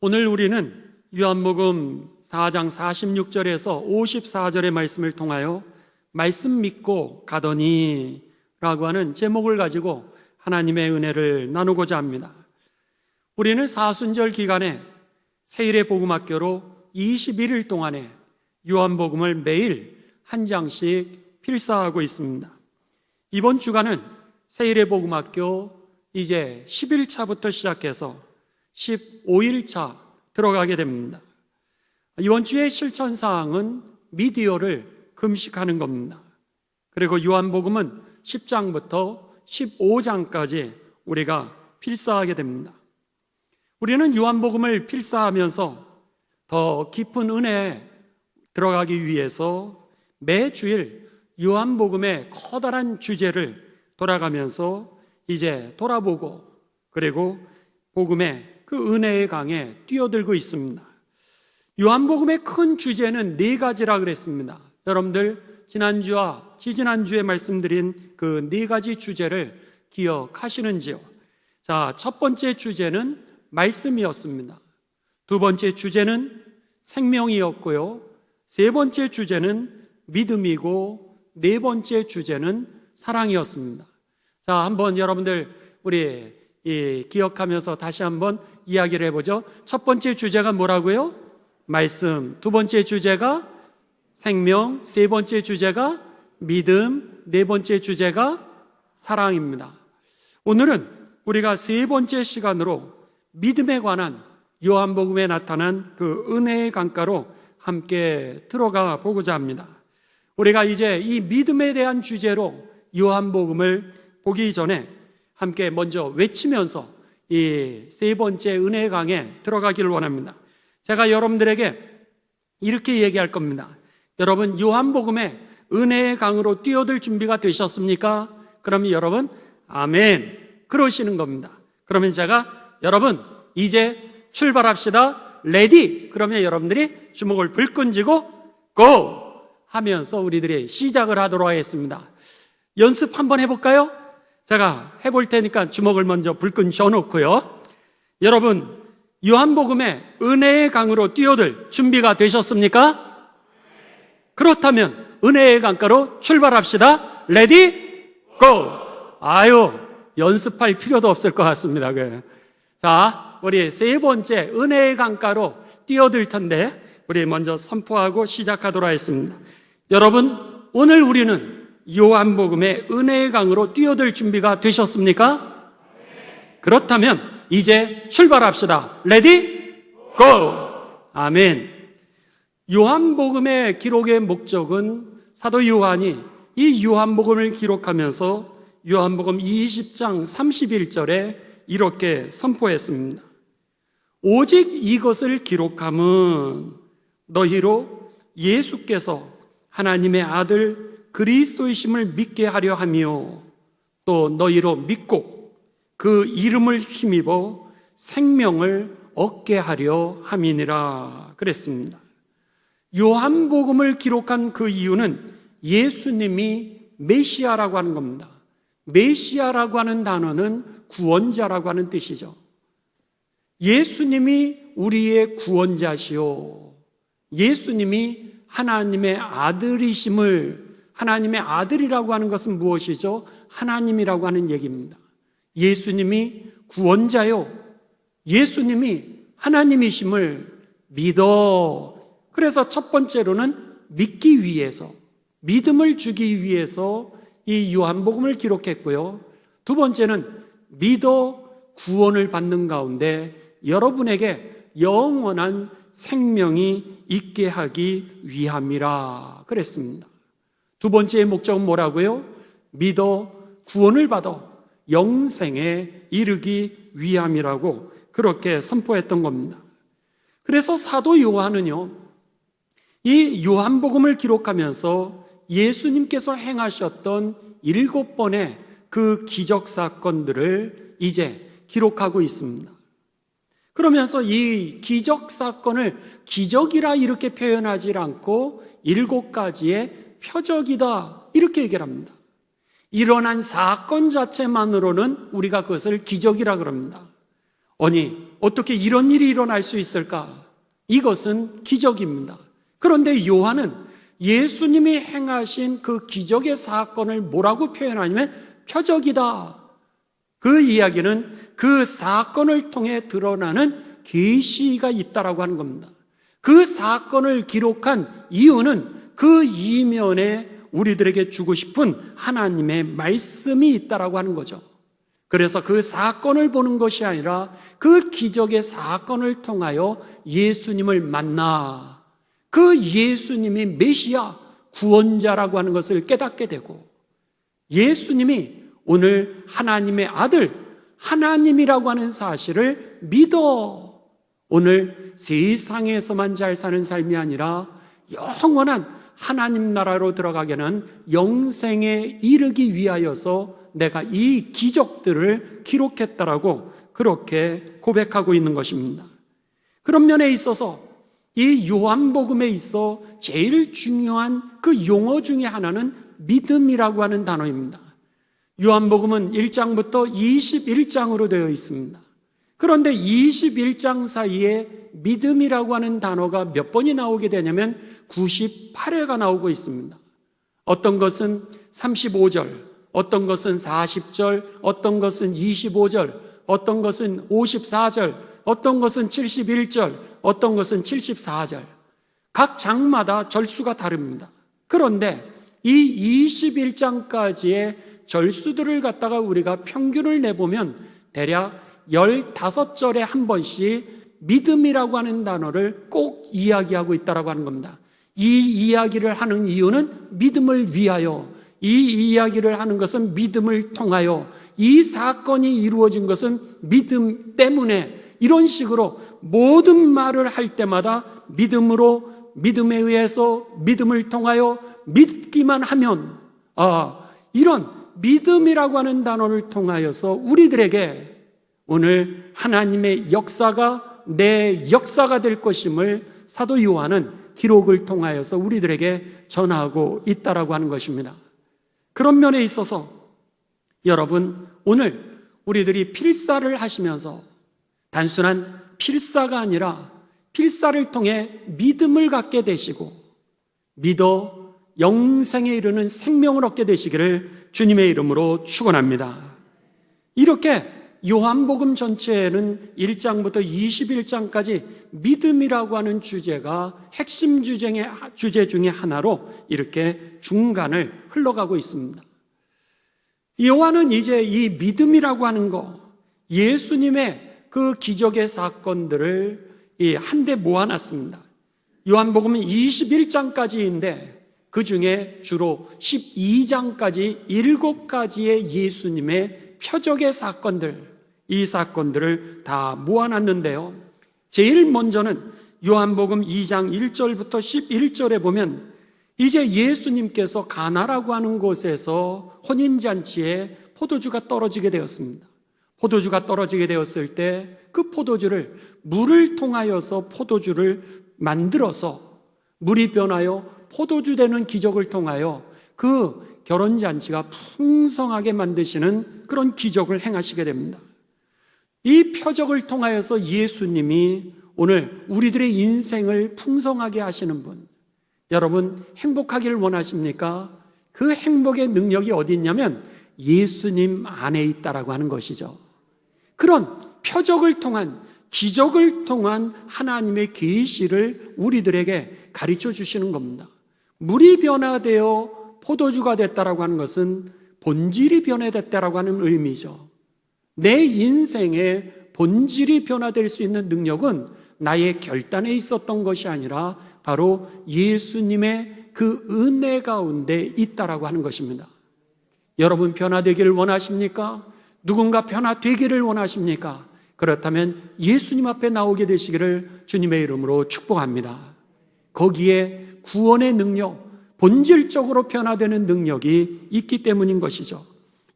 오늘 우리는 요한복음 4장 46절에서 54절의 말씀을 통하여 말씀 믿고 가더니 라고 하는 제목을 가지고 하나님의 은혜를 나누고자 합니다. 우리는 사순절 기간에 세일의 복음학교로 21일 동안에 요한복음을 매일 한 장씩 필사하고 있습니다. 이번 주간은 세일의 복음학교 이제 10일차부터 시작해서 15일차 들어가게 됩니다. 이번 주의 실천사항은 미디어를 금식하는 겁니다. 그리고 요한복음은 10장부터 15장까지 우리가 필사하게 됩니다. 우리는 요한복음을 필사하면서 더 깊은 은혜에 들어가기 위해서 매주일 요한복음의 커다란 주제를 돌아가면서 이제 돌아보고 그리고 복음의 그 은혜의 강에 뛰어들고 있습니다. 요한복음의 큰 주제는 4가지라 그랬습니다. 여러분들 지난주와 지지난주에 말씀드린 그 4가지 주제를 기억하시는지요? 자, 첫 번째 주제는 말씀이었습니다. 두 번째 주제는 생명이었고요. 세 번째 주제는 믿음이고 네 번째 주제는 사랑이었습니다. 자, 한번 여러분들 우리 기억하면서 다시 한번 이야기를 해보죠. 첫 번째 주제가 뭐라고요? 말씀. 두 번째 주제가 생명. 세 번째 주제가 믿음. 네 번째 주제가 사랑입니다. 오늘은 우리가 세 번째 시간으로 믿음에 관한 요한복음에 나타난 그 은혜의 강가로 함께 들어가 보고자 합니다. 우리가 이제 이 믿음에 대한 주제로 요한복음을 보기 전에 함께 먼저 외치면서 이 세 번째 은혜의 강에 들어가기를 원합니다. 제가 여러분들에게 이렇게 얘기할 겁니다. 여러분, 요한복음의 은혜의 강으로 뛰어들 준비가 되셨습니까? 그러면 여러분 아멘 그러시는 겁니다. 그러면 제가 여러분 이제 출발합시다 레디 그러면 여러분들이 주먹을 불끈 쥐고 고 하면서 우리들이 시작을 하도록 하겠습니다. 연습 한번 해볼까요? 제가 해볼 테니까 주먹을 먼저 불끈 쥐어놓고요. 여러분 요한복음의 은혜의 강으로 뛰어들 준비가 되셨습니까? 그렇다면 은혜의 강가로 출발합시다. 레디 고! 아유, 연습할 필요도 없을 것 같습니다. 자, 우리 세 번째 은혜의 강가로 뛰어들 텐데 우리 먼저 선포하고 시작하도록 하겠습니다. 여러분, 오늘 우리는 요한복음의 은혜의 강으로 뛰어들 준비가 되셨습니까? 그렇다면 이제 출발합시다. 레디 고! 아멘. 요한복음의 기록의 목적은 사도 요한이 이 요한복음을 기록하면서 요한복음 20장 31절에 이렇게 선포했습니다. 오직 이것을 기록함은 너희로 예수께서 하나님의 아들 그리스도이심을 믿게 하려 하며 또 너희로 믿고 그 이름을 힘입어 생명을 얻게 하려 함이니라 그랬습니다. 요한복음을 기록한 그 이유는 예수님이 메시아라고 하는 겁니다. 메시아라고 하는 단어는 구원자라고 하는 뜻이죠. 예수님이 우리의 구원자시오. 예수님이 하나님의 아들이심을, 하나님의 아들이라고 하는 것은 무엇이죠? 하나님이라고 하는 얘기입니다. 예수님이 구원자요. 예수님이 하나님이심을 믿어. 그래서 첫 번째로는 믿기 위해서, 믿음을 주기 위해서 이 요한복음을 기록했고요. 두 번째는 믿어 구원을 받는 가운데 여러분에게 영원한 생명이 있게 하기 위함이라 그랬습니다. 두 번째의 목적은 뭐라고요? 믿어 구원을 받아 영생에 이르기 위함이라고 그렇게 선포했던 겁니다. 그래서 사도 요한은요, 이 요한복음을 기록하면서 예수님께서 행하셨던 7번의 그 기적 사건들을 이제 기록하고 있습니다. 그러면서 이 기적 사건을 기적이라 이렇게 표현하지 않고 7가지의 표적이다 이렇게 얘기를 합니다. 일어난 사건 자체만으로는 우리가 그것을 기적이라 그럽니다. 아니 어떻게 이런 일이 일어날 수 있을까? 이것은 기적입니다. 그런데 요한은 예수님이 행하신 그 기적의 사건을 뭐라고 표현하냐면 표적이다. 그 이야기는 그 사건을 통해 드러나는 계시가 있다라고 하는 겁니다. 그 사건을 기록한 이유는 그 이면에 우리들에게 주고 싶은 하나님의 말씀이 있다라고 하는 거죠. 그래서 그 사건을 보는 것이 아니라 그 기적의 사건을 통하여 예수님을 만나 그 예수님이 메시아 구원자라고 하는 것을 깨닫게 되고, 예수님이 오늘 하나님의 아들 하나님이라고 하는 사실을 믿어 오늘 세상에서만 잘 사는 삶이 아니라 영원한 하나님 나라로 들어가게는 영생에 이르기 위하여서 내가 이 기적들을 기록했다라고 그렇게 고백하고 있는 것입니다. 그런 면에 있어서 이 요한복음에 있어 제일 중요한 그 용어 중에 하나는 믿음이라고 하는 단어입니다. 요한복음은 1장부터 21장으로 되어 있습니다. 그런데 21장 사이에 믿음이라고 하는 단어가 몇 번이 나오게 되냐면 98회가 나오고 있습니다. 어떤 것은 35절, 어떤 것은 40절, 어떤 것은 25절, 어떤 것은 54절, 어떤 것은 71절, 어떤 것은 74절. 각 장마다 절수가 다릅니다. 그런데 이 21장까지의 절수들을 갖다가 우리가 평균을 내보면 대략 15절에 한 번씩 믿음이라고 하는 단어를 꼭 이야기하고 있다고 하는 겁니다. 이 이야기를 하는 이유는 믿음을 위하여, 이 이야기를 하는 것은 믿음을 통하여, 이 사건이 이루어진 것은 믿음 때문에, 이런 식으로 모든 말을 할 때마다 믿음으로, 믿음에 의해서, 믿음을 통하여, 믿기만 하면, 이런 믿음이라고 하는 단어를 통하여서 우리들에게 오늘 하나님의 역사가 내 역사가 될 것임을 사도 요한은 기록을 통하여서 우리들에게 전하고 있다라고 하는 것입니다. 그런 면에 있어서 여러분, 오늘 우리들이 필사를 하시면서 단순한 필사가 아니라 필사를 통해 믿음을 갖게 되시고 믿어 영생에 이르는 생명을 얻게 되시기를 주님의 이름으로 축원합니다. 이렇게 요한복음 전체에는 1장부터 21장까지 믿음이라고 하는 주제가 핵심 주제 중에 하나로 이렇게 중간을 흘러가고 있습니다. 요한은 이제 이 믿음이라고 하는 거, 예수님의 그 기적의 사건들을 한데 모아놨습니다. 요한복음은 21장까지인데 그 중에 주로 12장까지 7가지의 예수님의 표적의 사건들, 이 사건들을 다 모아놨는데요. 제일 먼저는 요한복음 2장 1절부터 11절에 보면 이제 예수님께서 가나라고 하는 곳에서 혼인잔치에 포도주가 떨어지게 되었습니다. 포도주가 떨어지게 되었을 때 그 포도주를 물을 통하여서 포도주를 만들어서 물이 변하여 포도주 되는 기적을 통하여 그 결혼잔치가 풍성하게 만드시는 그런 기적을 행하시게 됩니다. 이 표적을 통하여서 예수님이 오늘 우리들의 인생을 풍성하게 하시는 분, 여러분 행복하기를 원하십니까? 그 행복의 능력이 어디 있냐면 예수님 안에 있다라고 하는 것이죠. 그런 표적을 통한, 기적을 통한 하나님의 계시를 우리들에게 가르쳐 주시는 겁니다. 물이 변화되어 포도주가 됐다라고 하는 것은 본질이 변화됐다라고 하는 의미죠. 내 인생의 본질이 변화될 수 있는 능력은 나의 결단에 있었던 것이 아니라 바로 예수님의 그 은혜 가운데 있다라고 하는 것입니다. 여러분 변화되기를 원하십니까? 누군가 변화되기를 원하십니까? 그렇다면 예수님 앞에 나오게 되시기를 주님의 이름으로 축복합니다. 거기에 구원의 능력, 본질적으로 변화되는 능력이 있기 때문인 것이죠.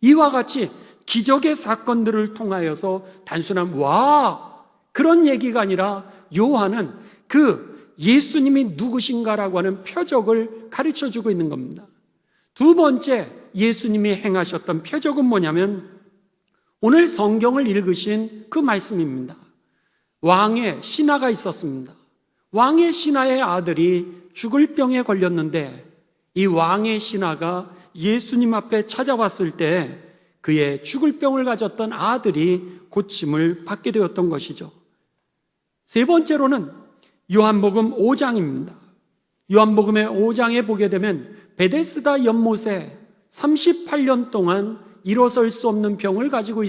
이와 같이 기적의 사건들을 통하여서 단순한 와 그런 얘기가 아니라 요한은 그 예수님이 누구신가라고 하는 표적을 가르쳐주고 있는 겁니다. 두 번째 예수님이 행하셨던 표적은 뭐냐면 오늘 성경을 읽으신 그 말씀입니다. 왕의 신하가 있었습니다. 왕의 신하의 아들이 죽을 병에 걸렸는데 이 왕의 신하가 예수님 앞에 찾아왔을 때 그의 죽을 병을 가졌던 아들이 고침을 받게 되었던 것이죠. 세 번째로는 요한복음 5장입니다. 요한복음의 5장에 보게 되면 베데스다 연못에 38년 동안 일어설 수 없는 병을 가지고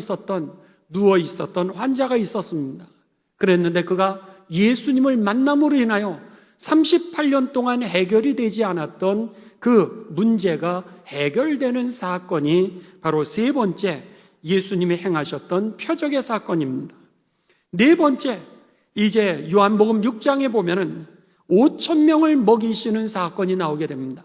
누워 있었던 환자가 있었습니다. 그랬는데 그가 예수님을 만남으로 인하여 38년 동안 해결이 되지 않았던 그 문제가 해결되는 사건이 바로 세 번째 예수님이 행하셨던 표적의 사건입니다. 네 번째, 이제 요한복음 6장에 보면은 5,000명을 먹이시는 사건이 나오게 됩니다.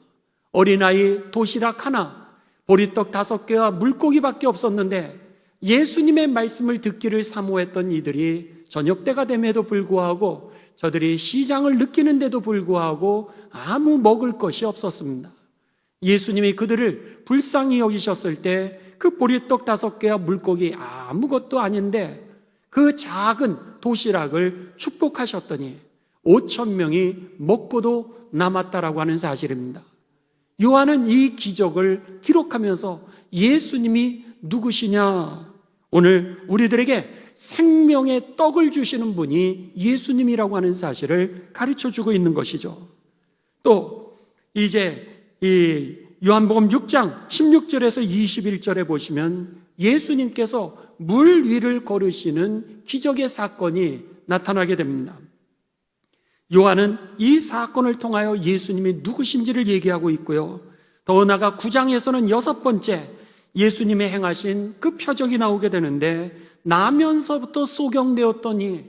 어린아이 도시락 하나, 보리떡 5개와 물고기밖에 없었는데 예수님의 말씀을 듣기를 사모했던 이들이 저녁때가 됨에도 불구하고 저들이 시장을 느끼는데도 불구하고 아무 먹을 것이 없었습니다. 예수님이 그들을 불쌍히 여기셨을 때 그 보리떡 5개와 물고기 아무것도 아닌데 그 작은 도시락을 축복하셨더니 5,000명이 먹고도 남았다라고 하는 사실입니다. 요한은 이 기적을 기록하면서 예수님이 누구시냐? 오늘 우리들에게 생명의 떡을 주시는 분이 예수님이라고 하는 사실을 가르쳐주고 있는 것이죠. 또 이제 이 요한복음 6장 16절에서 21절에 보시면 예수님께서 물 위를 걸으시는 기적의 사건이 나타나게 됩니다. 요한은 이 사건을 통하여 예수님이 누구신지를 얘기하고 있고요. 더 나아가 9장에서는 6번째 예수님이 행하신 그 표적이 나오게 되는데 나면서부터 소경되었더니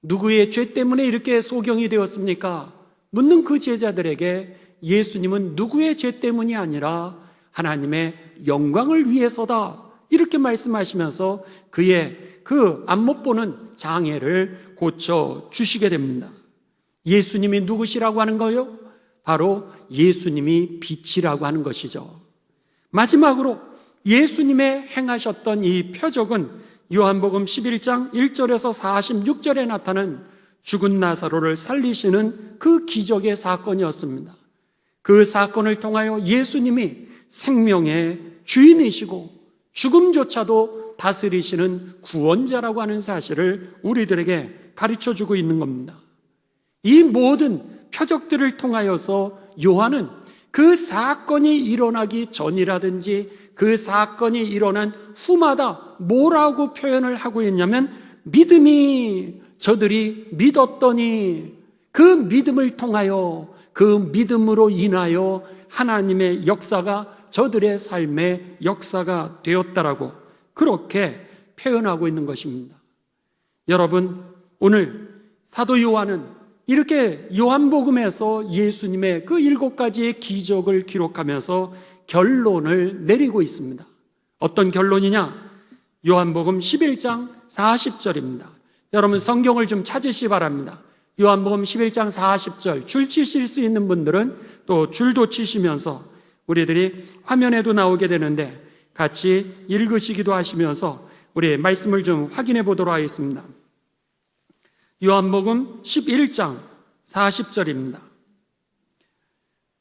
누구의 죄 때문에 이렇게 소경이 되었습니까? 묻는 그 제자들에게 예수님은 누구의 죄 때문이 아니라 하나님의 영광을 위해서다 이렇게 말씀하시면서 그의 그 안 못 보는 장애를 고쳐주시게 됩니다. 예수님이 누구시라고 하는 거요? 바로 예수님이 빛이라고 하는 것이죠. 마지막으로 예수님의 행하셨던 이 표적은 요한복음 11장 1절에서 46절에 나타난 죽은 나사로를 살리시는 그 기적의 사건이었습니다. 그 사건을 통하여 예수님이 생명의 주인이시고 죽음조차도 다스리시는 구원자라고 하는 사실을 우리들에게 가르쳐주고 있는 겁니다. 이 모든 표적들을 통하여서 요한은 그 사건이 일어나기 전이라든지 그 사건이 일어난 후마다 뭐라고 표현을 하고 있냐면 믿음이 저들이 믿었더니 그 믿음을 통하여 그 믿음으로 인하여 하나님의 역사가 저들의 삶의 역사가 되었다라고 그렇게 표현하고 있는 것입니다. 여러분, 오늘 사도 요한은 이렇게 요한복음에서 예수님의 그 7가지의 기적을 기록하면서 결론을 내리고 있습니다. 어떤 결론이냐? 요한복음 11장 40절입니다. 여러분 성경을 좀 찾으시 바랍니다. 요한복음 11장 40절 줄 치실 수 있는 분들은 또 줄도 치시면서 우리들이 화면에도 나오게 되는데 같이 읽으시기도 하시면서 우리 말씀을 좀 확인해 보도록 하겠습니다. 요한복음 11장 40절입니다.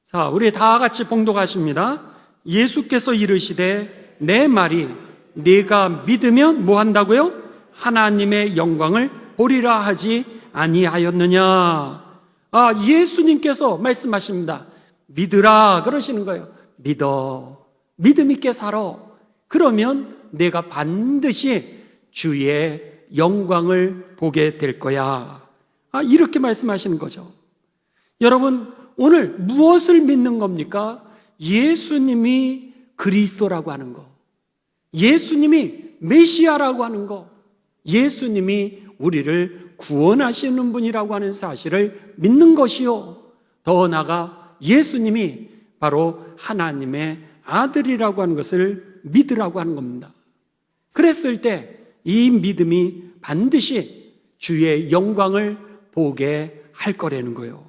자, 우리 다 같이 봉독하십니다. 예수께서 이르시되 내 말이 네가 믿으면 뭐 한다고요? 하나님의 영광을 보리라 하지 아니하였느냐. 예수님께서 말씀하십니다. 믿으라 그러시는 거예요. 믿어. 믿음 있게 살아. 그러면 내가 반드시 주의 영광을 보게 될 거야. 이렇게 말씀하시는 거죠. 여러분, 오늘 무엇을 믿는 겁니까? 예수님이 그리스도라고 하는 거, 예수님이 메시아라고 하는 거, 예수님이 우리를 구원하시는 분이라고 하는 사실을 믿는 것이요. 더 나아가 예수님이 바로 하나님의 아들이라고 하는 것을 믿으라고 하는 겁니다. 그랬을 때 이 믿음이 반드시 주의 영광을 보게 할 거라는 거예요.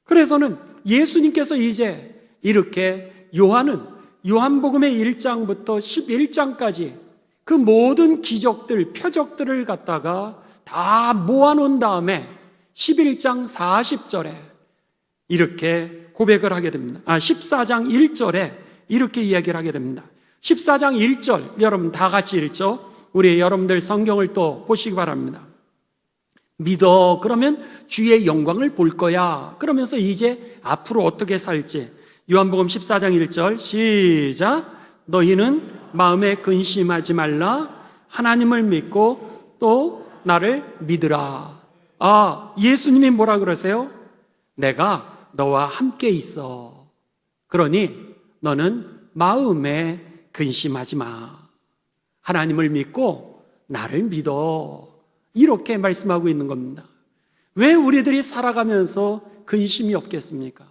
그래서는 예수님께서 이제 이렇게 요한은 요한복음의 1장부터 11장까지 그 모든 기적들, 표적들을 갖다가 다 모아놓은 다음에 11장 40절에 이렇게 고백을 하게 됩니다. 14장 1절에 이렇게 이야기를 하게 됩니다. 14장 1절, 여러분 다 같이 읽죠? 우리 여러분들 성경을 또 보시기 바랍니다. 믿어. 그러면 주의 영광을 볼 거야. 그러면서 이제 앞으로 어떻게 살지. 요한복음 14장 1절 시작. 너희는 마음에 근심하지 말라. 하나님을 믿고 또 나를 믿으라. 예수님이 뭐라 그러세요? 내가 너와 함께 있어. 그러니 너는 마음에 근심하지 마. 하나님을 믿고 나를 믿어. 이렇게 말씀하고 있는 겁니다. 왜 우리들이 살아가면서 근심이 없겠습니까?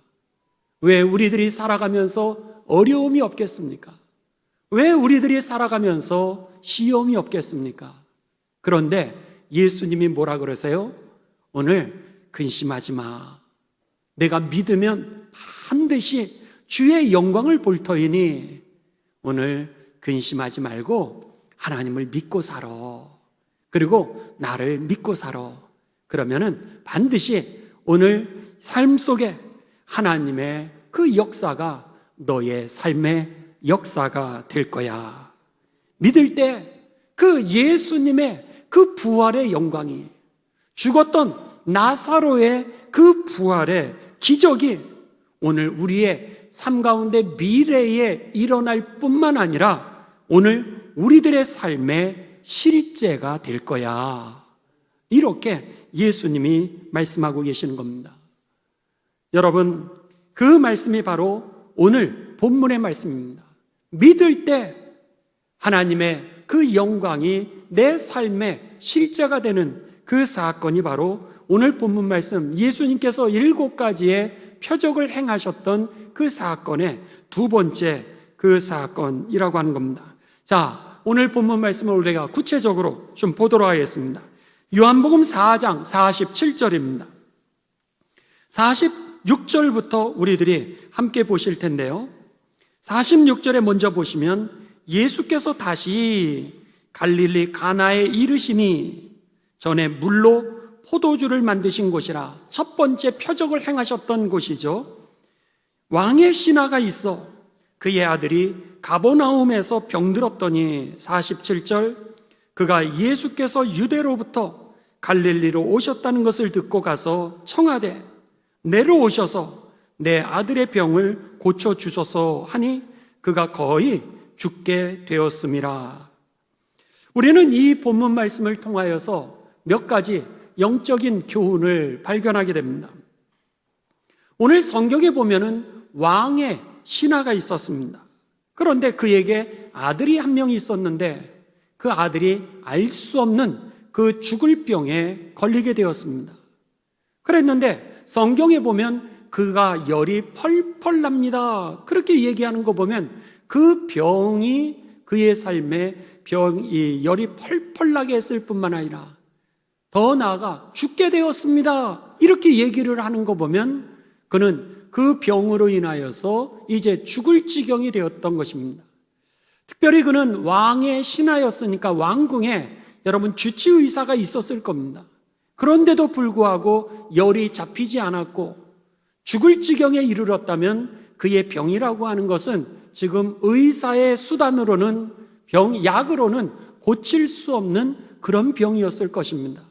왜 우리들이 살아가면서 어려움이 없겠습니까? 왜 우리들이 살아가면서 시험이 없겠습니까? 그런데 예수님이 뭐라 그러세요? 오늘 근심하지 마. 내가 믿으면 반드시 주의 영광을 볼 터이니 오늘 근심하지 말고 하나님을 믿고 살아. 그리고 나를 믿고 살아. 그러면은 반드시 오늘 삶 속에 하나님의 그 역사가 너의 삶의 역사가 될 거야. 믿을 때 그 예수님의 그 부활의 영광이, 죽었던 나사로의 그 부활의 기적이 오늘 우리의 삶 가운데 미래에 일어날 뿐만 아니라 오늘 우리들의 삶의 실제가 될 거야. 이렇게 예수님이 말씀하고 계시는 겁니다. 여러분, 그 말씀이 바로 오늘 본문의 말씀입니다. 믿을 때 하나님의 그 영광이 내 삶의 실제가 되는 그 사건이 바로 오늘 본문 말씀, 예수님께서 7가지의 표적을 행하셨던 그 사건의 두 번째 그 사건이라고 하는 겁니다. 자, 오늘 본문 말씀을 우리가 구체적으로 좀 보도록 하겠습니다. 요한복음 4장 47절입니다. 46절부터 우리들이 함께 보실 텐데요. 46절에 먼저 보시면 예수께서 다시 갈릴리 가나에 이르시니 전에 물로 포도주를 만드신 곳이라. 첫 번째 표적을 행하셨던 곳이죠. 왕의 신하가 있어 그의 아들이 가버나움에서 병들었더니 47절 그가 예수께서 유대로부터 갈릴리로 오셨다는 것을 듣고 가서 청하되 내려오셔서 내 아들의 병을 고쳐주소서 하니 그가 거의 죽게 되었음이라. 우리는 이 본문 말씀을 통하여서 몇 가지 영적인 교훈을 발견하게 됩니다. 오늘 성경에 보면은 왕의 신하가 있었습니다. 그런데 그에게 아들이 한 명이 있었는데 그 아들이 알 수 없는 그 죽을 병에 걸리게 되었습니다. 그랬는데 성경에 보면 그가 열이 펄펄 납니다. 그렇게 얘기하는 거 보면 그 병이 그의 삶에 열이 펄펄 나게 했을 뿐만 아니라 더 나아가 죽게 되었습니다. 이렇게 얘기를 하는 거 보면 그는 그 병으로 인하여서 이제 죽을 지경이 되었던 것입니다. 특별히 그는 왕의 신하였으니까 왕궁에 여러분 주치의사가 있었을 겁니다. 그런데도 불구하고 열이 잡히지 않았고 죽을 지경에 이르렀다면 그의 병이라고 하는 것은 지금 의사의 수단으로는 약으로는 고칠 수 없는 그런 병이었을 것입니다.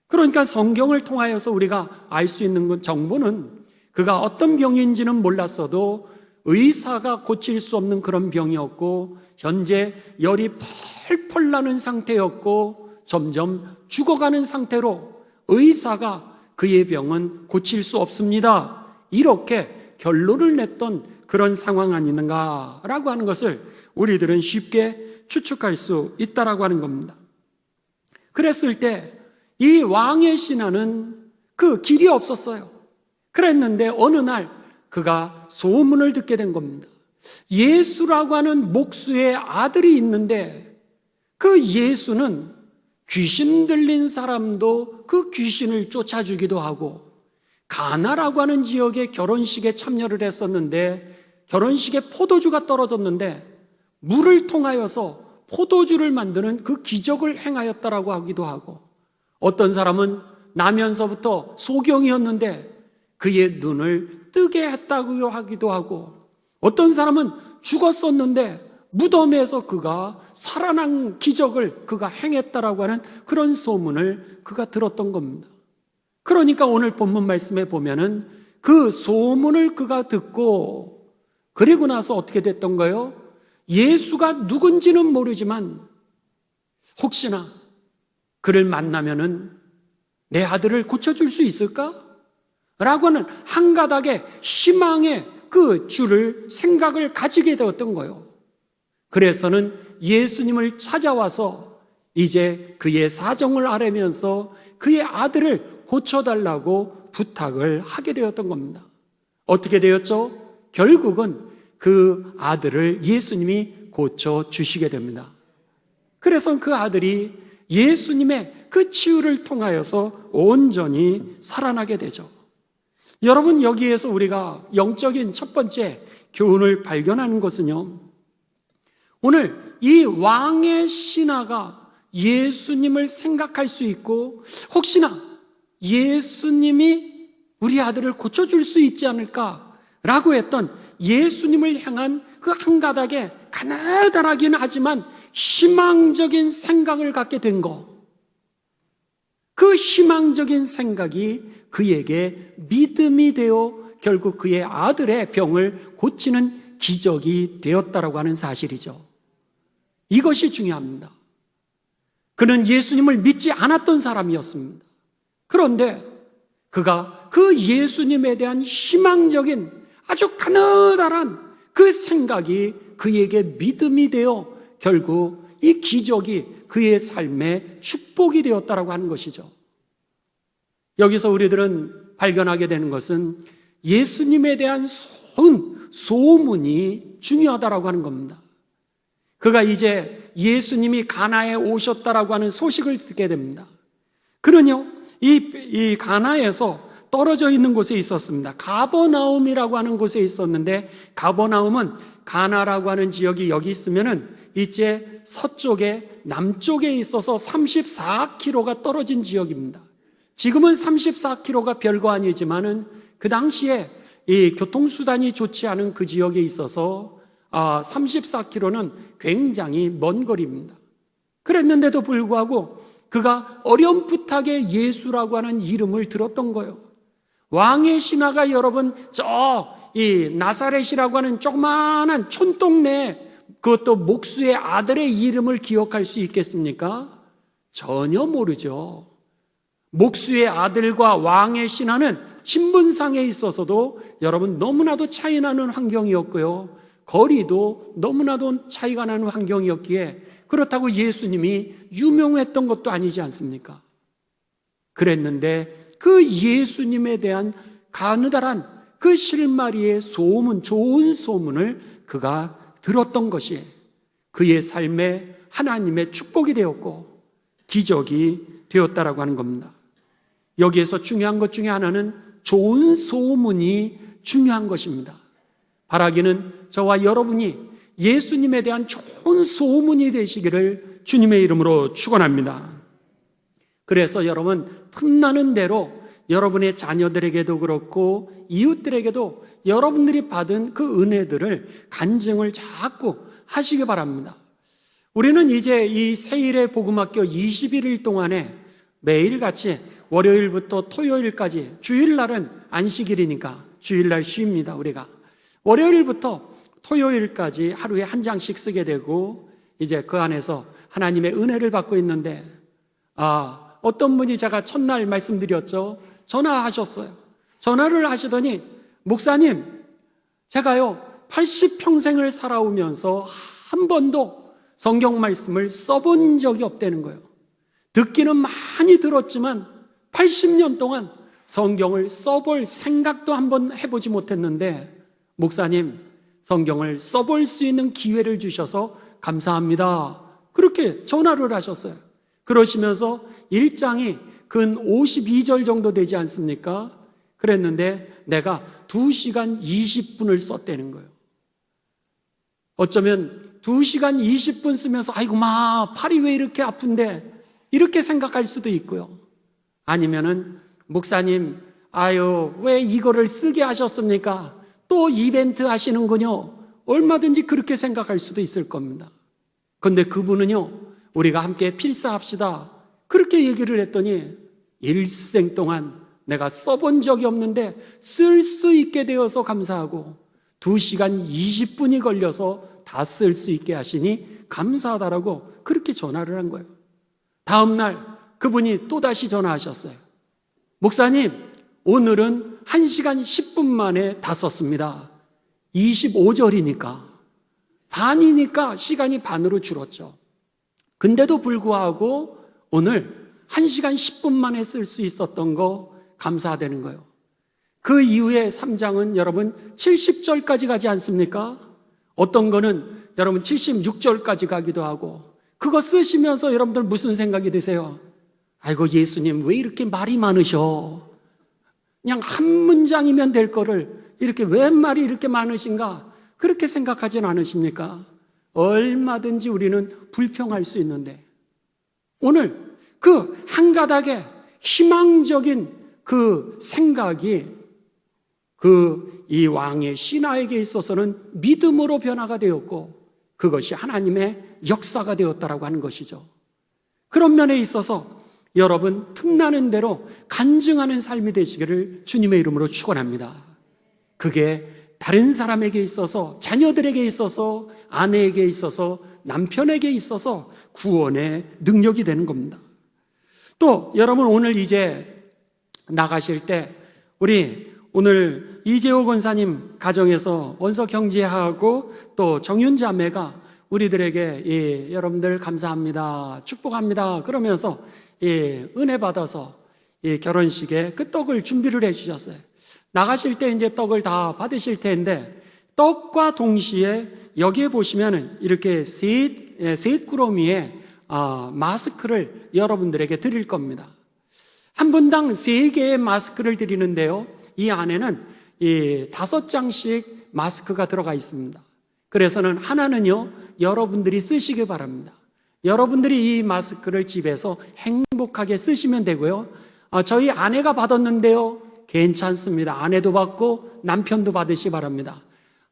그러니까 성경을 통하여서 우리가 알 수 있는 정보는 그가 어떤 병인지는 몰랐어도 의사가 고칠 수 없는 그런 병이었고 현재 열이 펄펄 나는 상태였고 점점 죽어가는 상태로 의사가 그의 병은 고칠 수 없습니다. 이렇게 결론을 냈던 그런 상황 아닌가라고 하는 것을 우리들은 쉽게 추측할 수 있다라고 하는 겁니다. 그랬을 때 이 왕의 신하는 그 길이 없었어요. 그랬는데 어느 날 그가 소문을 듣게 된 겁니다. 예수라고 하는 목수의 아들이 있는데 그 예수는 귀신 들린 사람도 그 귀신을 쫓아주기도 하고 가나라고 하는 지역의 결혼식에 참여를 했었는데 결혼식에 포도주가 떨어졌는데 물을 통하여서 포도주를 만드는 그 기적을 행하였다라고 하기도 하고, 어떤 사람은 나면서부터 소경이었는데 그의 눈을 뜨게 했다고 하기도 하고, 어떤 사람은 죽었었는데 무덤에서 그가 살아난 기적을 그가 행했다라고 하는 그런 소문을 그가 들었던 겁니다. 그러니까 오늘 본문 말씀에 보면은 그 소문을 그가 듣고, 그리고 나서 어떻게 됐던 거예요? 예수가 누군지는 모르지만 혹시나 그를 만나면은 내 아들을 고쳐줄 수 있을까? 라고 하는 한 가닥의 희망의 그 줄을 생각을 가지게 되었던 거예요. 그래서는 예수님을 찾아와서 이제 그의 사정을 아뢰면서 그의 아들을 고쳐달라고 부탁을 하게 되었던 겁니다. 어떻게 되었죠? 결국은 그 아들을 예수님이 고쳐주시게 됩니다. 그래서 그 아들이 예수님의 그 치유를 통하여서 온전히 살아나게 되죠. 여러분, 여기에서 우리가 영적인 첫 번째 교훈을 발견하는 것은요, 오늘 이 왕의 신하가 예수님을 생각할 수 있고, 혹시나 예수님이 우리 아들을 고쳐줄 수 있지 않을까라고 했던 예수님을 향한 그 한 가닥의 가느다랗긴 하지만 희망적인 생각을 갖게 된 것, 그 희망적인 생각이 그에게 믿음이 되어 결국 그의 아들의 병을 고치는 기적이 되었다라고 하는 사실이죠. 이것이 중요합니다. 그는 예수님을 믿지 않았던 사람이었습니다. 그런데 그가 그 예수님에 대한 희망적인 아주 가느다란 그 생각이 그에게 믿음이 되어 결국 이 기적이 그의 삶의 축복이 되었다라고 하는 것이죠. 여기서 우리들은 발견하게 되는 것은 예수님에 대한 소문이 중요하다라고 하는 겁니다. 그가 이제 예수님이 가나에 오셨다라고 하는 소식을 듣게 됩니다. 그는요, 이 가나에서 떨어져 있는 곳에 있었습니다. 가버나움이라고 하는 곳에 있었는데, 가버나움은 가나라고 하는 지역이 여기 있으면은 이제 서쪽에 남쪽에 있어서 34km가 떨어진 지역입니다. 지금은 34km가 별거 아니지만은 그 당시에 이 교통수단이 좋지 않은 그 지역에 있어서 34km는 굉장히 먼 거리입니다. 그랬는데도 불구하고 그가 어렴풋하게 예수라고 하는 이름을 들었던 거예요. 왕의 신하가 여러분 이 나사렛이라고 하는 조그마한 촌동네, 그것도 목수의 아들의 이름을 기억할 수 있겠습니까? 전혀 모르죠. 목수의 아들과 왕의 신하는 신분상에 있어서도 여러분 너무나도 차이 나는 환경이었고요, 거리도 너무나도 차이가 나는 환경이었기에 그렇다고 예수님이 유명했던 것도 아니지 않습니까? 그랬는데 그 예수님에 대한 가느다란 그 실마리의 소문, 좋은 소문을 그가 들었던 것이 그의 삶에 하나님의 축복이 되었고 기적이 되었다라고 하는 겁니다. 여기에서 중요한 것 중에 하나는 좋은 소문이 중요한 것입니다. 바라기는 저와 여러분이 예수님에 대한 좋은 소문이 되시기를 주님의 이름으로 축원합니다. 그래서 여러분, 틈나는 대로 여러분의 자녀들에게도 그렇고 이웃들에게도 여러분들이 받은 그 은혜들을 간증을 자꾸 하시기 바랍니다. 우리는 이제 이 세일의 복음학교 21일 동안에 매일같이 월요일부터 토요일까지, 주일날은 안식일이니까 주일날 쉽니다. 우리가 월요일부터 토요일까지 하루에 한 장씩 쓰게 되고 이제 그 안에서 하나님의 은혜를 받고 있는데, 어떤 분이 제가 첫날 말씀드렸죠. 전화하셨어요. 전화를 하시더니, 목사님, 제가요 80평생을 살아오면서 한 번도 성경 말씀을 써본 적이 없다는 거예요. 듣기는 많이 들었지만 80년 동안 성경을 써볼 생각도 한번 해보지 못했는데, 목사님, 성경을 써볼 수 있는 기회를 주셔서 감사합니다. 그렇게 전화를 하셨어요. 그러시면서 1장이 근 52절 정도 되지 않습니까? 그랬는데 내가 2시간 20분을 썼다는 거예요. 어쩌면 2시간 20분 쓰면서 아이고 팔이 왜 이렇게 아픈데 이렇게 생각할 수도 있고요. 아니면은 목사님 왜 이거를 쓰게 하셨습니까? 또 이벤트 하시는군요. 얼마든지 그렇게 생각할 수도 있을 겁니다. 그런데 그분은요, 우리가 함께 필사합시다 그렇게 얘기를 했더니 일생 동안 내가 써본 적이 없는데 쓸 수 있게 되어서 감사하고 2시간 20분이 걸려서 다 쓸 수 있게 하시니 감사하다라고 그렇게 전화를 한 거예요. 다음 날 그분이 또다시 전화하셨어요. 목사님, 오늘은 1시간 10분 만에 다 썼습니다. 25절이니까 반이니까 시간이 반으로 줄었죠. 근데도 불구하고 오늘 1시간 10분 만에 쓸 수 있었던 거 감사되는 거예요. 그 이후에 3장은 여러분 70절까지 가지 않습니까? 어떤 거는 여러분 76절까지 가기도 하고, 그거 쓰시면서 여러분들 무슨 생각이 드세요? 아이고 예수님 왜 이렇게 말이 많으셔? 그냥 한 문장이면 될 거를 이렇게 왜 말이 이렇게 많으신가? 그렇게 생각하진 않으십니까? 얼마든지 우리는 불평할 수 있는데 오늘 그 한 가닥의 희망적인 그 생각이 이 왕의 신하에게 있어서는 믿음으로 변화가 되었고 그것이 하나님의 역사가 되었다라고 하는 것이죠. 그런 면에 있어서 여러분 틈나는 대로 간증하는 삶이 되시기를 주님의 이름으로 축원합니다. 그게 다른 사람에게 있어서, 자녀들에게 있어서, 아내에게 있어서, 남편에게 있어서 구원의 능력이 되는 겁니다. 또 여러분 오늘 이제 나가실 때 우리 오늘 이재호 권사님 가정에서 원석 형제하고 또 정윤 자매가 우리들에게 여러분들 감사합니다, 축복합니다 그러면서 은혜 받아서 결혼식에 그 떡을 준비를 해 주셨어요. 나가실 때 이제 떡을 다 받으실 텐데 떡과 동시에 여기에 보시면은 이렇게 셋 구러미의 마스크를 여러분들에게 드릴 겁니다. 한 분당 3개의 마스크를 드리는데요, 이 안에는 5장씩 마스크가 들어가 있습니다. 그래서는 하나는요 여러분들이 쓰시기 바랍니다. 여러분들이 이 마스크를 집에서 행복하게 쓰시면 되고요. 저희 아내가 받았는데요, 괜찮습니다. 아내도 받고 남편도 받으시 바랍니다.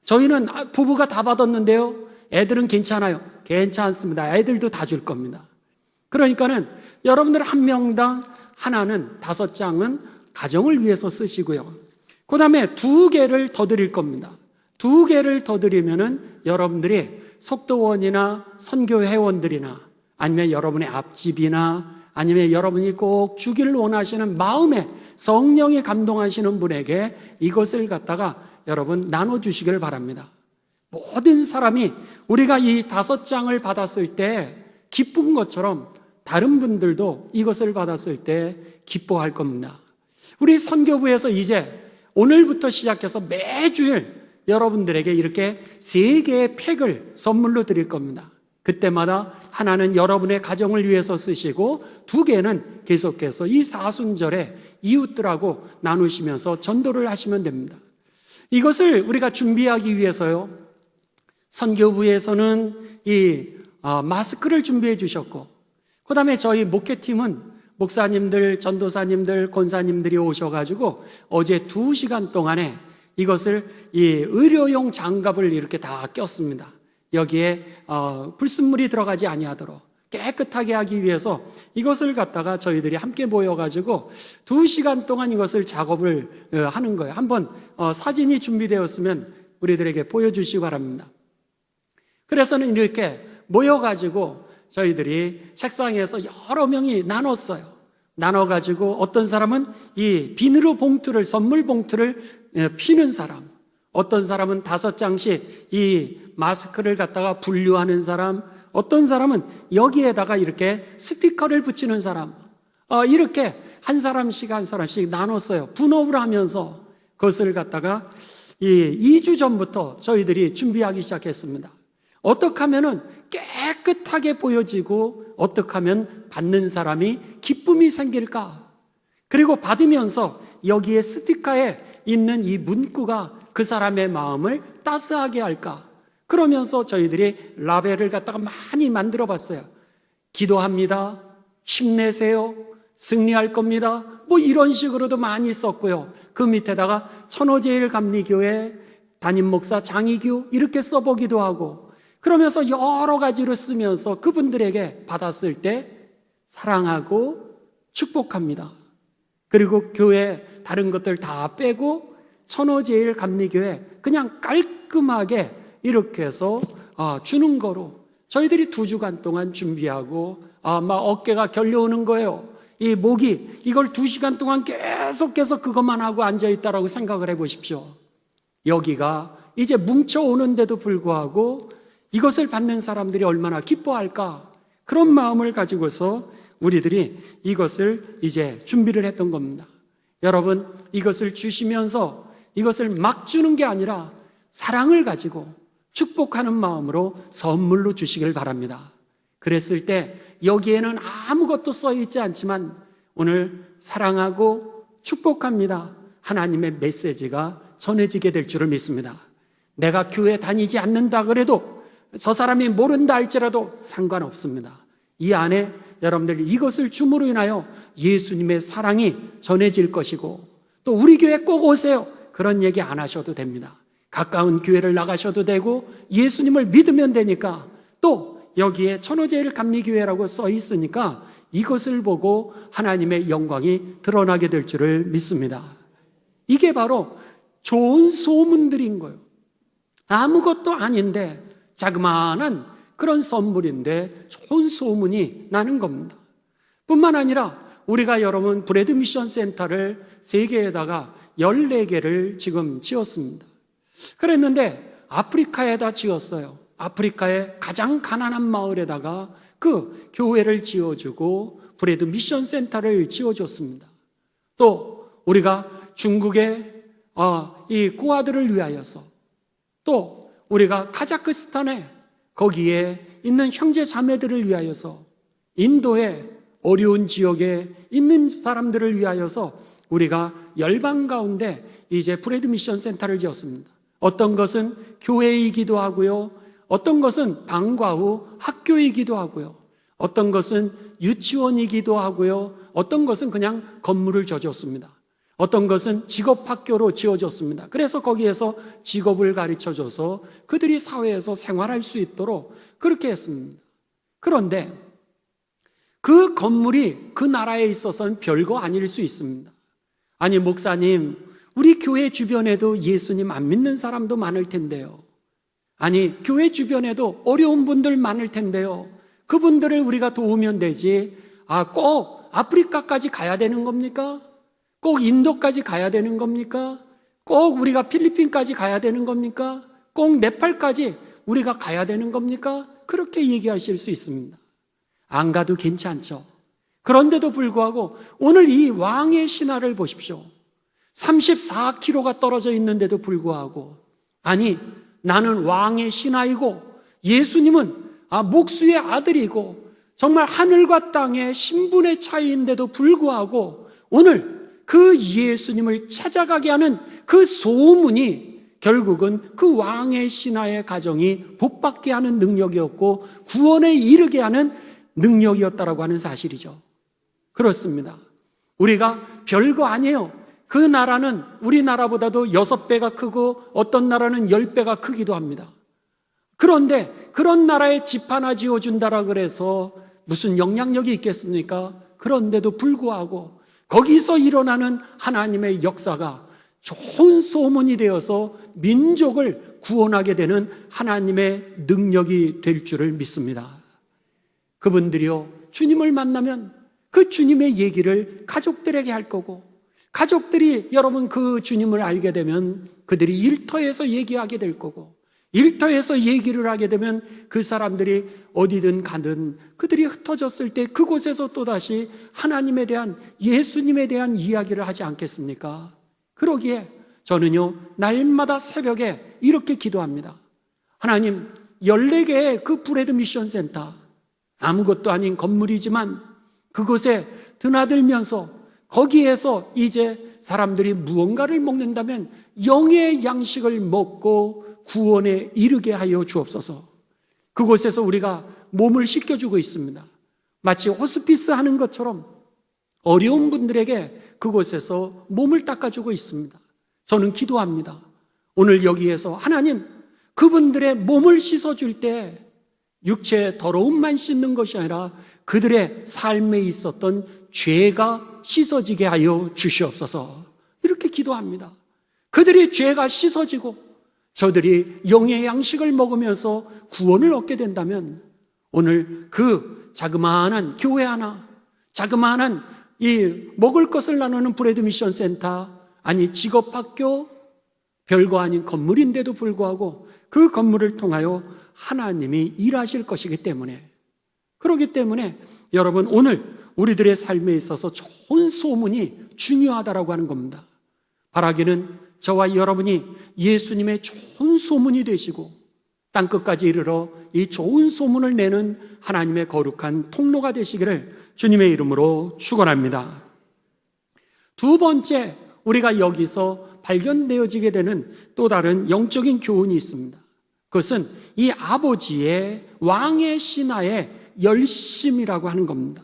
저희는 부부가 다 받았는데요, 애들은 괜찮아요. 괜찮습니다. 애들도 다 줄 겁니다. 그러니까는 여러분들 한 명당 하나는 5장은 가정을 위해서 쓰시고요. 그 다음에 2개를 더 드릴 겁니다. 2개를 더 드리면은 여러분들이 속도원이나 선교 회원들이나 아니면 여러분의 앞집이나 아니면 여러분이 꼭 주기를 원하시는 마음에 성령이 감동하시는 분에게 이것을 갖다가 여러분 나눠주시길 바랍니다. 모든 사람이 우리가 이 5장을 받았을 때 기쁜 것처럼 다른 분들도 이것을 받았을 때 기뻐할 겁니다. 우리 선교부에서 이제 오늘부터 시작해서 매주일 여러분들에게 이렇게 3개의 팩을 선물로 드릴 겁니다. 그때마다 하나는 여러분의 가정을 위해서 쓰시고 2개는 계속해서 이 사순절에 이웃들하고 나누시면서 전도를 하시면 됩니다. 이것을 우리가 준비하기 위해서요, 선교부에서는 이 마스크를 준비해 주셨고, 그 다음에 저희 목회팀은 목사님들, 전도사님들, 권사님들이 오셔가지고 어제 2시간 동안에 이것을 의료용 장갑을 이렇게 다 꼈습니다. 여기에 불순물이 들어가지 아니하도록 깨끗하게 하기 위해서 이것을 갖다가 저희들이 함께 모여가지고 2시간 동안 이것을 작업을 하는 거예요. 한번 사진이 준비되었으면 우리들에게 보여주시기 바랍니다. 그래서는 이렇게 모여가지고 저희들이 책상에서 여러 명이 나눴어요. 나눠가지고 어떤 사람은 이 비누 봉투를, 선물 봉투를 피는 사람, 어떤 사람은 5장씩 이 마스크를 갖다가 분류하는 사람, 어떤 사람은 여기에다가 이렇게 스티커를 붙이는 사람, 이렇게 한 사람씩 나눴어요. 분업을 하면서 그것을 갖다가 2주 전부터 저희들이 준비하기 시작했습니다. 어떻게 하면은 깨끗하게 보여지고 어떻게 하면 받는 사람이 기쁨이 생길까? 그리고 받으면서 여기에 스티커에 있는 이 문구가 그 사람의 마음을 따스하게 할까? 그러면서 저희들이 라벨을 갖다가 많이 만들어 봤어요. 기도합니다. 힘내세요. 승리할 겁니다. 뭐 이런 식으로도 많이 썼고요. 그 밑에다가 천호제일감리교회 담임 목사 장이규 이렇게 써보기도 하고, 그러면서 여러 가지로 쓰면서 그분들에게 받았을 때 사랑하고 축복합니다. 그리고 교회 다른 것들 다 빼고 천호제일감리교회 그냥 깔끔하게 이렇게 해서 주는 거로 저희들이 2주간 동안 준비하고 막 어깨가 결려오는 거예요. 이 목이 이걸 2시간 동안 계속해서 그것만 하고 앉아있다라고 생각을 해보십시오. 여기가 이제 뭉쳐오는데도 불구하고 이것을 받는 사람들이 얼마나 기뻐할까, 그런 마음을 가지고서 우리들이 이것을 이제 준비를 했던 겁니다. 여러분, 이것을 주시면서 이것을 막 주는 게 아니라 사랑을 가지고 축복하는 마음으로 선물로 주시길 바랍니다. 그랬을 때 여기에는 아무것도 써 있지 않지만 오늘 사랑하고 축복합니다, 하나님의 메시지가 전해지게 될 줄을 믿습니다. 내가 교회 다니지 않는다 그래도, 저 사람이 모른다 할지라도 상관없습니다. 이 안에 여러분들 이것을 줌으로 인하여 예수님의 사랑이 전해질 것이고, 또 우리 교회 꼭 오세요 그런 얘기 안 하셔도 됩니다. 가까운 교회를 나가셔도 되고 예수님을 믿으면 되니까, 또 여기에 천호제일감리교회라고 써 있으니까 이것을 보고 하나님의 영광이 드러나게 될 줄을 믿습니다. 이게 바로 좋은 소문들인 거예요. 아무것도 아닌데 자그마한 그런 선물인데 좋은 소문이 나는 겁니다. 뿐만 아니라 우리가 여러분 브레드 미션 센터를 세계에다가 14개를 지금 지었습니다. 그랬는데 아프리카에다 지었어요. 아프리카의 가장 가난한 마을에다가 그 교회를 지어주고 브레드 미션 센터를 지어줬습니다. 또 우리가 중국의 이 고아들을 위하여서, 또 우리가 카자흐스탄에 거기에 있는 형제 자매들을 위하여서, 인도의 어려운 지역에 있는 사람들을 위하여서 우리가 열방 가운데 이제 브레드 미션 센터를 지었습니다. 어떤 것은 교회이기도 하고요, 어떤 것은 방과 후 학교이기도 하고요, 어떤 것은 유치원이기도 하고요, 어떤 것은 그냥 건물을 져줬습니다. 어떤 것은 직업학교로 지어줬습니다. 그래서 거기에서 직업을 가르쳐줘서 그들이 사회에서 생활할 수 있도록 그렇게 했습니다. 그런데 그 건물이 그 나라에 있어서는 별거 아닐 수 있습니다. 아니 목사님, 우리 교회 주변에도 예수님 안 믿는 사람도 많을 텐데요. 아니 교회 주변에도 어려운 분들 많을 텐데요. 그분들을 우리가 도우면 되지, 꼭 아프리카까지 가야 되는 겁니까? 꼭 인도까지 가야 되는 겁니까? 꼭 우리가 필리핀까지 가야 되는 겁니까? 꼭 네팔까지 우리가 가야 되는 겁니까? 그렇게 얘기하실 수 있습니다. 안 가도 괜찮죠. 그런데도 불구하고 오늘 이 왕의 신하를 보십시오. 34km가 떨어져 있는데도 불구하고, 아니 나는 왕의 신하이고 예수님은 목수의 아들이고 정말 하늘과 땅의 신분의 차이인데도 불구하고 오늘 그 예수님을 찾아가게 하는 그 소문이 결국은 그 왕의 신하의 가정이 복받게 하는 능력이었고 구원에 이르게 하는 능력이었다라고 하는 사실이죠. 그렇습니다. 우리가 별거 아니에요. 그 나라는 우리나라보다도 6배가 크고 어떤 나라는 10배가 크기도 합니다. 그런데 그런 나라에 집 하나 지어준다라 그래서 무슨 영향력이 있겠습니까? 그런데도 불구하고 거기서 일어나는 하나님의 역사가 좋은 소문이 되어서 민족을 구원하게 되는 하나님의 능력이 될 줄을 믿습니다. 그분들이요, 주님을 만나면 그 주님의 얘기를 가족들에게 할 거고, 가족들이 여러분 그 주님을 알게 되면 그들이 일터에서 얘기하게 될 거고, 일터에서 얘기를 하게 되면 그 사람들이 어디든 가든 그들이 흩어졌을 때 그곳에서 또다시 하나님에 대한, 예수님에 대한 이야기를 하지 않겠습니까? 그러기에 저는요, 날마다 새벽에 이렇게 기도합니다. 하나님, 14개의 그 브레드 미션 센터, 아무것도 아닌 건물이지만 그곳에 드나들면서 거기에서 이제 사람들이 무언가를 먹는다면 영의 양식을 먹고 구원에 이르게 하여 주옵소서. 그곳에서 우리가 몸을 씻겨주고 있습니다. 마치 호스피스 하는 것처럼 어려운 분들에게 그곳에서 몸을 닦아주고 있습니다. 저는 기도합니다. 오늘 여기에서 하나님, 그분들의 몸을 씻어줄 때 육체의 더러움만 씻는 것이 아니라 그들의 삶에 있었던 죄가 씻어지게 하여 주시옵소서. 이렇게 기도합니다. 그들의 죄가 씻어지고 저들이 영의 양식을 먹으면서 구원을 얻게 된다면 오늘 그 자그마한 교회 하나, 자그마한 이 먹을 것을 나누는 브레드 미션 센터, 아니 직업학교, 별거 아닌 건물인데도 불구하고 그 건물을 통하여 하나님이 일하실 것이기 때문에, 그렇기 때문에 여러분, 오늘 우리들의 삶에 있어서 좋은 소문이 중요하다라고 하는 겁니다. 바라기는 저와 여러분이 예수님의 좋은 소문이 되시고 땅끝까지 이르러 이 좋은 소문을 내는 하나님의 거룩한 통로가 되시기를 주님의 이름으로 축원합니다. 두 번째, 우리가 여기서 발견되어지게 되는 또 다른 영적인 교훈이 있습니다. 그것은 이 아버지의 왕의 신하의 열심이라고 하는 겁니다.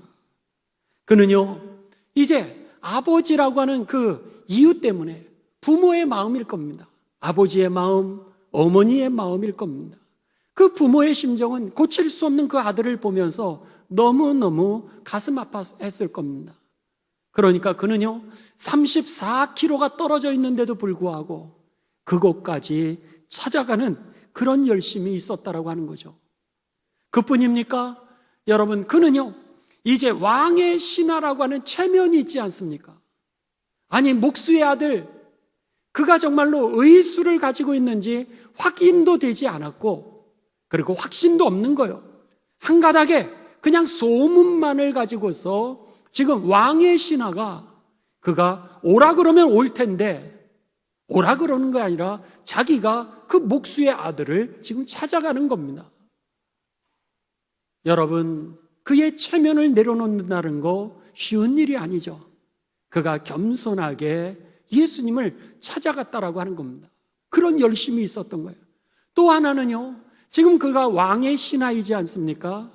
그는요, 이제 아버지라고 하는 그 이유 때문에 부모의 마음일 겁니다. 아버지의 마음, 어머니의 마음일 겁니다. 그 부모의 심정은 고칠 수 없는 그 아들을 보면서 너무너무 가슴 아파했을 겁니다. 그러니까 그는요, 34km가 떨어져 있는데도 불구하고 그곳까지 찾아가는 그런 열심이 있었다라고 하는 거죠. 그뿐입니까? 여러분, 그는요, 이제 왕의 신하라고 하는 체면이 있지 않습니까? 아니, 목수의 아들, 그가 정말로 의수를 가지고 있는지 확인도 되지 않았고, 그리고 확신도 없는 거예요. 한 가닥에 그냥 소문만을 가지고서 지금 왕의 신하가 그가 오라 그러면 올 텐데, 오라 그러는 게 아니라 자기가 그 목수의 아들을 지금 찾아가는 겁니다. 여러분, 그의 체면을 내려놓는다는 거 쉬운 일이 아니죠. 그가 겸손하게 예수님을 찾아갔다라고 하는 겁니다. 그런 열심이 있었던 거예요. 또 하나는요, 지금 그가 왕의 신하이지 않습니까?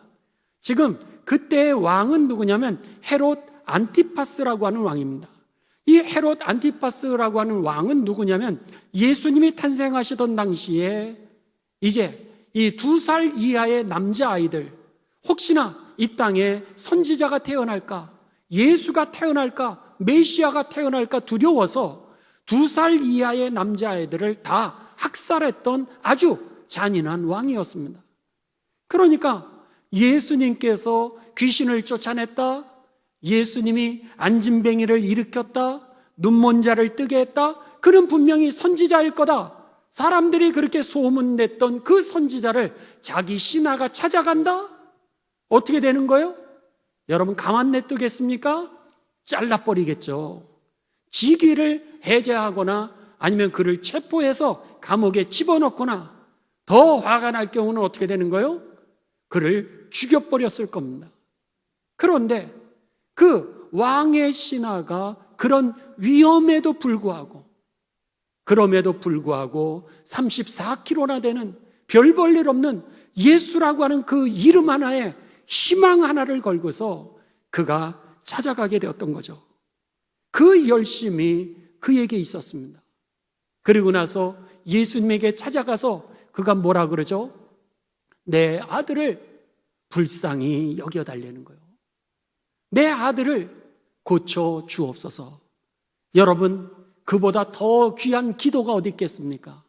지금 그때의 왕은 누구냐면 헤롯 안티파스라고 하는 왕입니다. 이 헤롯 안티파스라고 하는 왕은 누구냐면 예수님이 탄생하시던 당시에 이제 이 2살 이하의 남자아이들, 혹시나 이 땅에 선지자가 태어날까, 예수가 태어날까, 메시아가 태어날까 두려워서 2살 이하의 남자아이들을 다 학살했던 아주 잔인한 왕이었습니다. 그러니까 예수님께서 귀신을 쫓아냈다, 예수님이 안진뱅이를 일으켰다, 눈먼 자를 뜨게 했다, 그는 분명히 선지자일 거다. 사람들이 그렇게 소문냈던 그 선지자를 자기 신하가 찾아간다? 어떻게 되는 거예요? 여러분, 가만 냅두겠습니까? 잘라버리겠죠. 직위를 해제하거나 아니면 그를 체포해서 감옥에 집어넣거나 더 화가 날 경우는 어떻게 되는 거예요? 그를 죽여버렸을 겁니다. 그런데 그 왕의 신하가 그런 위험에도 불구하고, 그럼에도 불구하고 34km나 되는 별 볼 일 없는 예수라고 하는 그 이름 하나에 희망 하나를 걸고서 그가 찾아가게 되었던 거죠. 그 열심이 그에게 있었습니다. 그리고 나서 예수님에게 찾아가서 그가 뭐라 그러죠? 내 아들을 불쌍히 여겨달라는 거예요. 내 아들을 고쳐 주옵소서. 여러분, 그보다 더 귀한 기도가 어디 있겠습니까?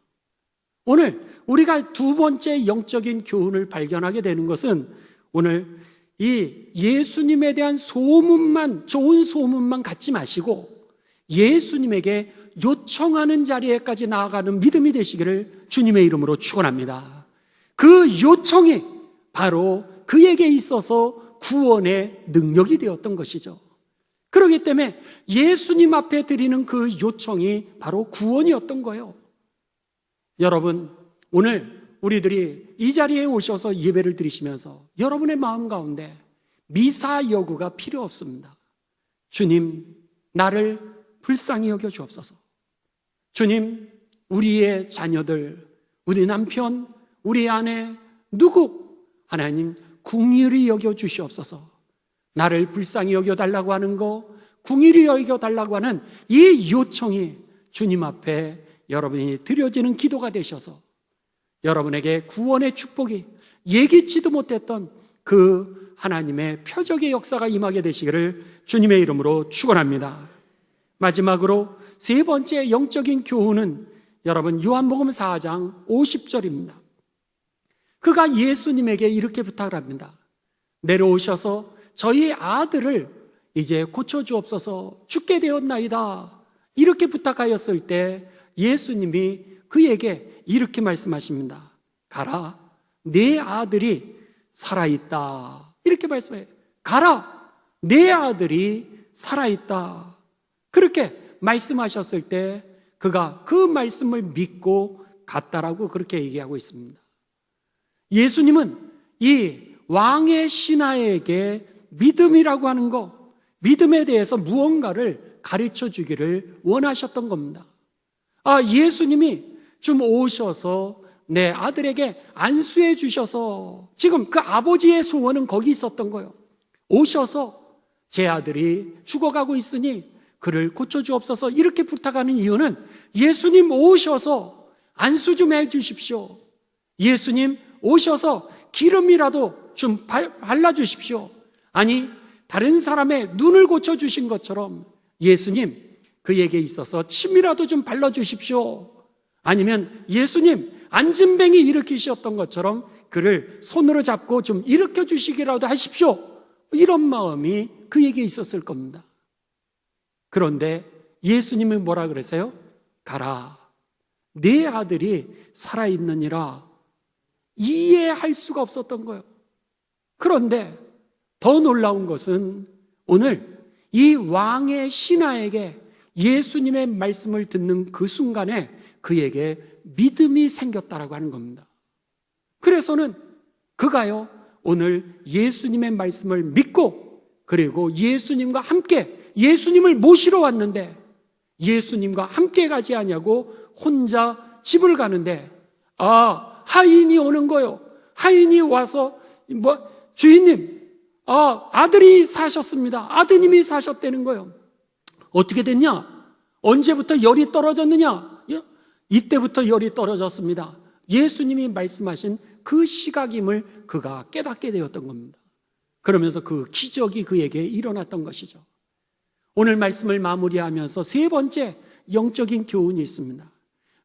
오늘 우리가 두 번째 영적인 교훈을 발견하게 되는 것은 오늘 이 예수님에 대한 소문만, 좋은 소문만 갖지 마시고 예수님에게 요청하는 자리에까지 나아가는 믿음이 되시기를 주님의 이름으로 축원합니다. 그 요청이 바로 그에게 있어서 구원의 능력이 되었던 것이죠. 그렇기 때문에 예수님 앞에 드리는 그 요청이 바로 구원이었던 거예요. 여러분, 오늘 우리들이 이 자리에 오셔서 예배를 드리시면서 여러분의 마음 가운데 미사 여구가 필요 없습니다. 주님, 나를 불쌍히 여겨 주옵소서. 주님, 우리의 자녀들, 우리 남편, 우리 아내, 누구 하나님 긍휼히 여겨 주시옵소서. 나를 불쌍히 여겨달라고 하는 거, 긍휼히 여겨달라고 하는 이 요청이 주님 앞에 여러분이 드려지는 기도가 되셔서 여러분에게 구원의 축복이 예기치도 못했던 그 하나님의 표적의 역사가 임하게 되시기를 주님의 이름으로 축원합니다. 마지막으로 세 번째 영적인 교훈은 여러분 요한복음 4장 50절입니다. 그가 예수님에게 이렇게 부탁을 합니다. 내려오셔서 저희 아들을 이제 고쳐주옵소서. 죽게 되었나이다. 이렇게 부탁하였을 때 예수님이 그에게 이렇게 말씀하십니다. 가라, 내 아들이 살아있다. 이렇게 말씀해요. 가라, 내 아들이 살아있다. 그렇게 말씀하셨을 때 그가 그 말씀을 믿고 갔다라고 그렇게 얘기하고 있습니다. 예수님은 이 왕의 신하에게 믿음이라고 하는 거, 믿음에 대해서 무언가를 가르쳐 주기를 원하셨던 겁니다. 예수님이 좀 오셔서 내 아들에게 안수해 주셔서, 지금 그 아버지의 소원은 거기 있었던 거예요. 오셔서 제 아들이 죽어가고 있으니 그를 고쳐주옵소서. 이렇게 부탁하는 이유는 예수님 오셔서 안수 좀 해주십시오. 예수님 오셔서 기름이라도 좀 발라주십시오. 아니, 다른 사람의 눈을 고쳐주신 것처럼 예수님 그에게 있어서 침이라도 좀 발라주십시오. 아니면 예수님 안진뱅이 일으키셨던 것처럼 그를 손으로 잡고 좀 일으켜 주시기라도 하십시오. 이런 마음이 그에게 있었을 겁니다. 그런데 예수님이 뭐라 그러세요? 가라, 내 아들이 살아있느니라. 이해할 수가 없었던 거예요. 그런데 더 놀라운 것은 오늘 이 왕의 신하에게 예수님의 말씀을 듣는 그 순간에 그에게 믿음이 생겼다라고 하는 겁니다. 그래서는 그가요, 오늘 예수님의 말씀을 믿고 그리고 예수님과 함께 예수님을 모시러 왔는데 예수님과 함께 가지 않냐고 혼자 집을 가는데 하인이 오는 거요. 하인이 와서 주인님, 아들이 사셨습니다. 아드님이 사셨다는 거예요. 어떻게 됐냐? 언제부터 열이 떨어졌느냐? 이때부터 열이 떨어졌습니다. 예수님이 말씀하신 그 시각임을 그가 깨닫게 되었던 겁니다. 그러면서 그 기적이 그에게 일어났던 것이죠. 오늘 말씀을 마무리하면서 세 번째 영적인 교훈이 있습니다.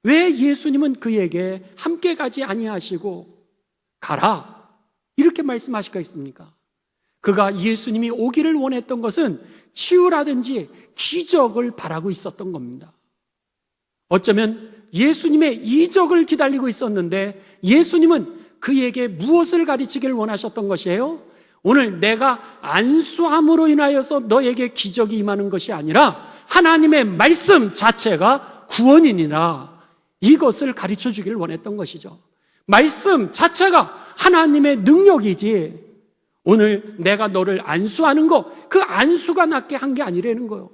왜 예수님은 그에게 함께 가지 아니하시고 가라 이렇게 말씀하실까 있습니까? 그가 예수님이 오기를 원했던 것은 치유라든지 기적을 바라고 있었던 겁니다. 어쩌면 예수님의 이적을 기다리고 있었는데 예수님은 그에게 무엇을 가르치기를 원하셨던 것이에요? 오늘 내가 안수함으로 인하여서 너에게 기적이 임하는 것이 아니라 하나님의 말씀 자체가 구원이니라, 이것을 가르쳐 주기를 원했던 것이죠. 말씀 자체가 하나님의 능력이지 오늘 내가 너를 안수하는 거, 그 안수가 낫게 한 게 아니라는 거예요.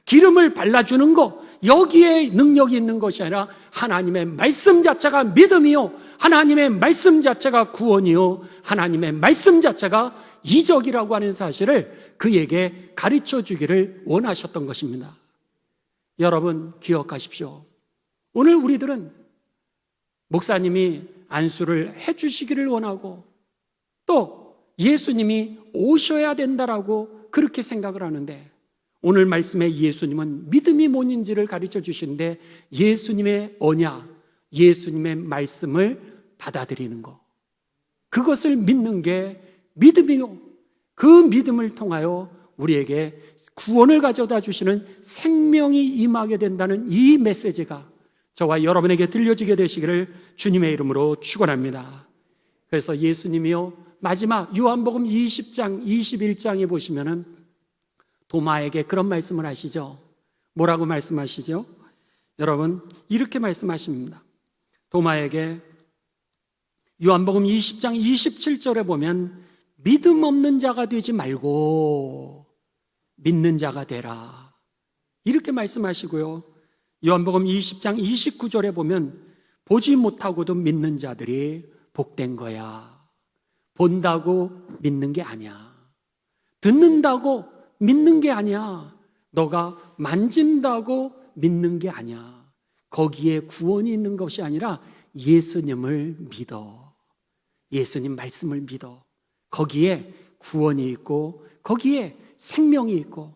기름을 발라주는 거, 여기에 능력이 있는 것이 아니라 하나님의 말씀 자체가 믿음이요, 하나님의 말씀 자체가 구원이요, 하나님의 말씀 자체가 이적이라고 하는 사실을 그에게 가르쳐 주기를 원하셨던 것입니다. 여러분 기억하십시오. 오늘 우리들은 목사님이 안수를 해주시기를 원하고 또 예수님이 오셔야 된다라고 그렇게 생각을 하는데, 오늘 말씀에 예수님은 믿음이 뭔지를 가르쳐 주시는데 예수님의 언약, 예수님의 말씀을 받아들이는 것, 그것을 믿는 게 믿음이요, 그 믿음을 통하여 우리에게 구원을 가져다 주시는 생명이 임하게 된다는 이 메시지가 저와 여러분에게 들려지게 되시기를 주님의 이름으로 축원합니다. 그래서 예수님이요, 마지막 요한복음 20장 21장에 보시면은 도마에게 그런 말씀을 하시죠. 뭐라고 말씀하시죠? 여러분 이렇게 말씀하십니다. 도마에게 요한복음 20장 27절에 보면 믿음 없는 자가 되지 말고 믿는 자가 되라, 이렇게 말씀하시고요. 요한복음 20장 29절에 보면 보지 못하고도 믿는 자들이 복된 거야. 본다고 믿는 게 아니야. 듣는다고 믿는 게 아니야. 너가 만진다고 믿는 게 아니야. 거기에 구원이 있는 것이 아니라 예수님을 믿어. 예수님 말씀을 믿어. 거기에 구원이 있고 거기에 생명이 있고,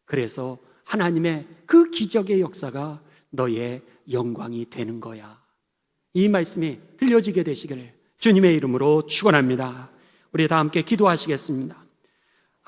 그래서 하나님의 그 기적의 역사가 너의 영광이 되는 거야. 이 말씀이 들려지게 되시기를 주님의 이름으로 축원합니다. 우리 다 함께 기도하시겠습니다.